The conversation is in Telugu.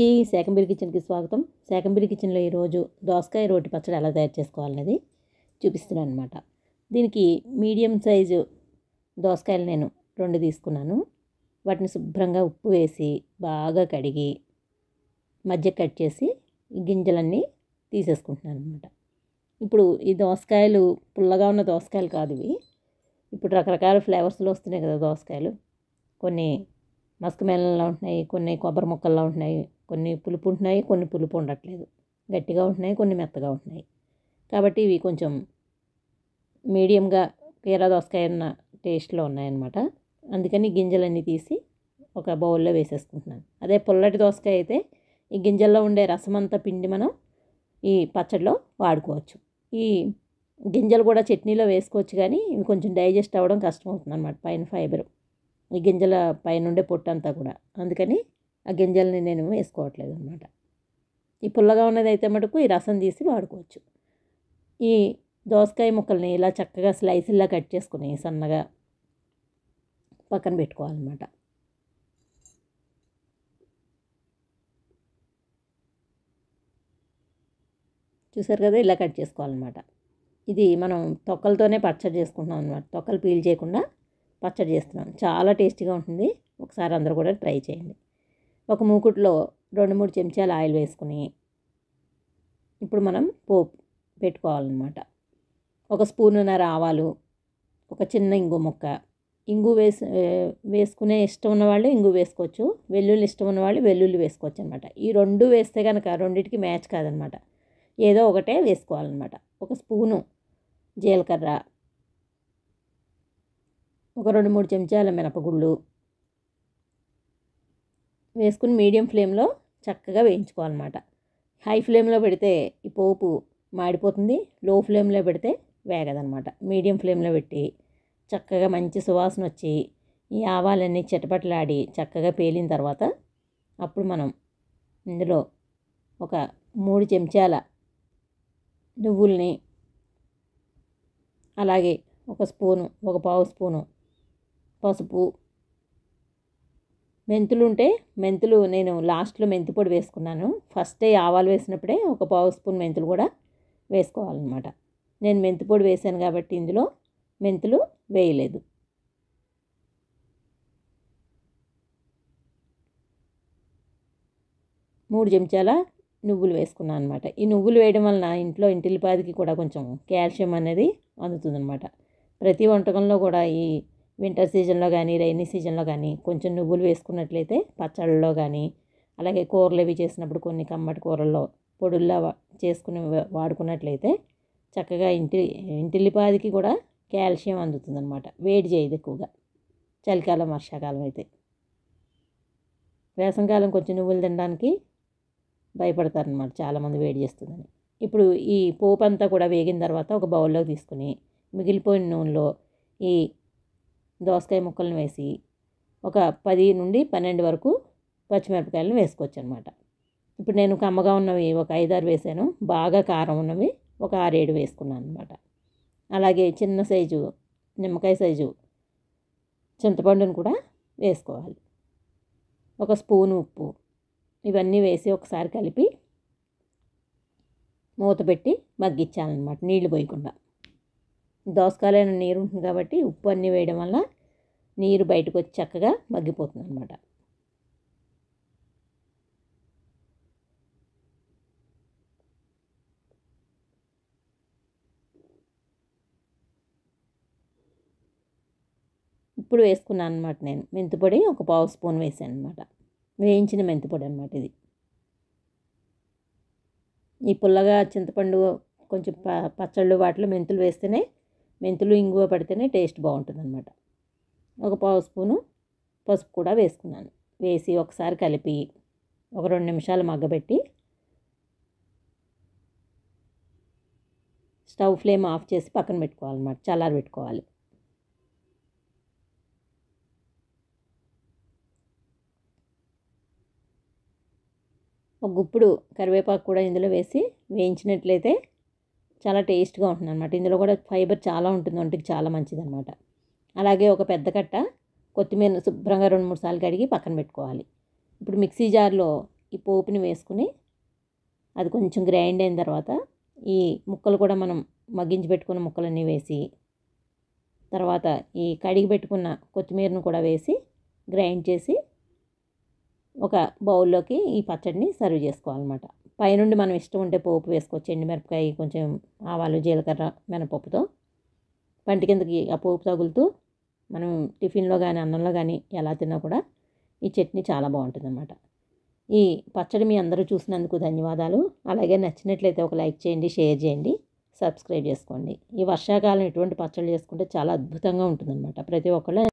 అందరికీ శాకంబరి కిచెన్కి స్వాగతం. శాకంబరి కిచెన్లో ఈరోజు దోసకాయ రోటి పచ్చడి ఎలా తయారు చేసుకోవాలనేది చూపిస్తున్నాను అనమాట. దీనికి మీడియం సైజు దోసకాయలు నేను 2 తీసుకున్నాను. వాటిని శుభ్రంగా ఉప్పు వేసి బాగా కడిగి మధ్య కట్ చేసి ఈ గింజలన్నీ తీసేసుకుంటున్నాను అనమాట. ఇప్పుడు ఈ దోసకాయలు పుల్లగా ఉన్న దోసకాయలు కాదు ఇవి. ఇప్పుడు రకరకాల ఫ్లేవర్స్లో వస్తున్నాయి కదా దోసకాయలు. కొన్ని మస్క్ మెలన్లా ఉంటున్నాయి, కొన్ని కొబ్బరి ముక్కల్లా ఉంటున్నాయి, కొన్ని పులుపు ఉంటున్నాయి, కొన్ని పులుపు ఉండట్లేదు, గట్టిగా ఉంటున్నాయి, కొన్ని మెత్తగా ఉంటున్నాయి. కాబట్టి ఇవి కొంచెం మీడియంగా కీరా దోసకాయ ఉన్న టేస్ట్లో ఉన్నాయన్నమాట. అందుకని గింజలన్నీ తీసి ఒక బౌల్లో వేసేసుకుంటున్నాను. అదే పుల్లటి దోసకాయ అయితే ఈ గింజల్లో ఉండే రసం అంతా పిండి మనం ఈ పచ్చడిలో వాడుకోవచ్చు. ఈ గింజలు కూడా చట్నీలో వేసుకోవచ్చు, కానీ ఇవి కొంచెం డైజెస్ట్ అవ్వడం కష్టం అవుతుంది అన్నమాట. పైన ఫైబర్ ఈ గింజల పైన ఉండే పొట్టంతా కూడా, అందుకని ఆ గింజల్ని నేను వేసుకోవట్లేదు అనమాట. ఈ పుల్లగా ఉన్నది అయితే మటుకు ఈ రసం తీసి వాడుకోవచ్చు. ఈ దోసకాయ ముక్కల్ని ఇలా చక్కగా స్లైసుల్లా కట్ చేసుకుని సన్నగా పక్కన పెట్టుకోవాలన్నమాట. చూసారు కదా, ఇలా కట్ చేసుకోవాలన్నమాట. ఇది మనం తొక్కలతోనే పచ్చడి చేసుకుంటున్నాం అనమాట. తొక్కలు పీల్ చేయకుండా పచ్చడి చేస్తున్నాం. చాలా టేస్టీగా ఉంటుంది. ఒకసారి అందరూ కూడా ట్రై చేయండి. ఒక మూకుట్లో 2-3 చెంచాలు ఆయిల్ వేసుకుని ఇప్పుడు మనం పోపు పెట్టుకోవాలన్నమాట. ఒక స్పూనున్నర ఆవాలు, ఒక చిన్న ఇంగు ముక్క, ఇంగు వేసుకునే ఇష్టం ఉన్నవాళ్ళు ఇంగు వేసుకోవచ్చు, వెల్లుల్లి ఇష్టం ఉన్నవాళ్ళు వెల్లుల్లి వేసుకోవచ్చు అనమాట. ఈ 2 వేస్తే కనుక రెండింటికి మ్యాచ్ కాదనమాట. ఏదో ఒకటే వేసుకోవాలన్నమాట. ఒక స్పూను జీలకర్ర, ఒక 2-3 చెంచాల మినపగుళ్ళు వేసుకుని మీడియం ఫ్లేమ్లో చక్కగా వేయించుకోవాలన్నమాట. హై ఫ్లేమ్లో పెడితే ఈ పోపు మాడిపోతుంది, లో ఫ్లేమ్లో పెడితే వేగదనమాట. మీడియం ఫ్లేమ్లో పెట్టి చక్కగా మంచి సువాసన వచ్చి ఈ ఆవాలన్నీ చిటపటలాడి చక్కగా పేలిన తర్వాత అప్పుడు మనం ఇందులో ఒక 3 చెంచాల నువ్వుల్ని, అలాగే ఒక పావు స్పూను పసుపు, మెంతులు ఉంటే మెంతులు నేను లాస్ట్లో మెంతి పొడి వేసుకున్నాను. ఫస్టే ఆవాలు వేసినప్పుడే ఒక పావు స్పూన్ మెంతులు కూడా వేసుకోవాలన్నమాట. నేను మెంతి పొడి వేసాను కాబట్టి ఇందులో మెంతులు వేయలేదు. మూడు చెంచాల నువ్వులు వేసుకున్నాను అనమాట. ఈ నువ్వులు వేయడం వలన ఇంట్లో ఇంటిల్లిపాదికి కూడా కొంచెం కాల్షియం అనేది అందుతుందన్నమాట. ప్రతి వంటకంలో కూడా ఈ వింటర్ సీజన్లో కానీ రైనీ సీజన్లో కానీ కొంచెం నువ్వులు వేసుకున్నట్లయితే పచ్చళ్ళలో కానీ, అలాగే కూరలు అవి చేసినప్పుడు కొన్ని కమ్మటి కూరల్లో పొడుల్లా చేసుకుని వాడుకున్నట్లయితే చక్కగా ఇంటిల్లిపాదికి కూడా కాల్షియం అందుతుందన్నమాట. వేడి చేయదు ఎక్కువగా. చలికాలం వర్షాకాలం అయితే. వేసవికాలం కొంచెం నువ్వులు తినడానికి భయపడతారనమాట చాలామంది, వేడి చేస్తుందని. ఇప్పుడు ఈ పోపు అంతా కూడా వేగిన తర్వాత ఒక బౌల్లోకి తీసుకుని మిగిలిపోయిన నూనెలో ఈ దోసకాయ ముక్కలను వేసి ఒక 10-12 వరకు పచ్చిమిరపకాయలను వేసుకోవచ్చు అనమాట. ఇప్పుడు నేను కమ్మగా ఉన్నవి ఒక 5-6 వేసాను, బాగా కారం ఉన్నవి ఒక 6-7 వేసుకున్నాను అనమాట. అలాగే చిన్న సైజు నిమ్మకాయ సైజు చింతపండును కూడా వేసుకోవాలి. ఒక స్పూను ఉప్పు, ఇవన్నీ వేసి ఒకసారి కలిపి మూత పెట్టి మగ్గించాలన్నమాట, నీళ్లు పోయకుండా. దోసకాయలైన నీరు ఉంటుంది కాబట్టి ఉప్పు అన్నీ వేయడం వల్ల నీరు బయటకు వచ్చి చక్కగా మగ్గిపోతుంది అనమాట. ఇప్పుడు వేసుకున్నాను అనమాట. నేను మెంతిపొడి ఒక పావు స్పూన్ వేసాను అనమాట. వేయించిన మెంతిపొడి అనమాట ఇది. ఈ పుల్లగా చింతపండు కొంచెం పచ్చళ్ళు వాటిలో మెంతులు వేస్తేనే, మెంతులు ఇంగువ పడితేనే టేస్ట్ బాగుంటుంది అనమాట. ఒక పావు స్పూను పసుపు కూడా వేసుకున్నాను. వేసి ఒకసారి కలిపి ఒక 2 నిమిషాలు మగ్గబెట్టి స్టవ్ ఫ్లేమ్ ఆఫ్ చేసి పక్కన పెట్టుకోవాలన్నమాట, చల్లారి పెట్టుకోవాలి. ఒక గుప్పుడు కరివేపాకు కూడా ఇందులో వేసి వేయించినట్లయితే చాలా టేస్ట్గా ఉంటుంది అనమాట. ఇందులో కూడా ఫైబర్ చాలా ఉంటుంది, ఒంటికి చాలా మంచిదన్నమాట. అలాగే ఒక పెద్ద కట్ట కొత్తిమీర శుభ్రంగా 2-3 సార్లు కడిగి పక్కన పెట్టుకోవాలి. ఇప్పుడు మిక్సీ జార్లో ఈ పోపుని వేసుకుని అది కొంచెం గ్రైండ్ అయిన తర్వాత ఈ ముక్కలు కూడా మనం మగ్గించి పెట్టుకున్న ముక్కలన్నీ వేసి తర్వాత ఈ కడిగి పెట్టుకున్న కొత్తిమీరను కూడా వేసి గ్రైండ్ చేసి ఒక బౌల్లోకి ఈ పచ్చడిని సర్వ్ చేసుకోవాలన్నమాట. పైనుండి మనం ఇష్టం ఉంటే పోపు వేసుకోవచ్చు, ఎండుమిరపకాయ, కొంచెం ఆవాలు, జీలకర్ర, మినపప్పుతో పంటి కిందకి ఆ పోపు తగులుతూ మనం టిఫిన్లో కానీ అన్నంలో కానీ ఎలా తిన్నా కూడా ఈ చట్నీ చాలా బాగుంటుందన్నమాట. ఈ పచ్చడి మీ అందరూ చూసినందుకు ధన్యవాదాలు. అలాగే నచ్చినట్లయితే ఒక లైక్ చేయండి, షేర్ చేయండి, సబ్స్క్రైబ్ చేసుకోండి. ఈ వర్షాకాలం ఇటువంటి పచ్చళ్ళు చేసుకుంటే చాలా అద్భుతంగా ఉంటుందన్నమాట. ప్రతి ఒక్కళ్ళు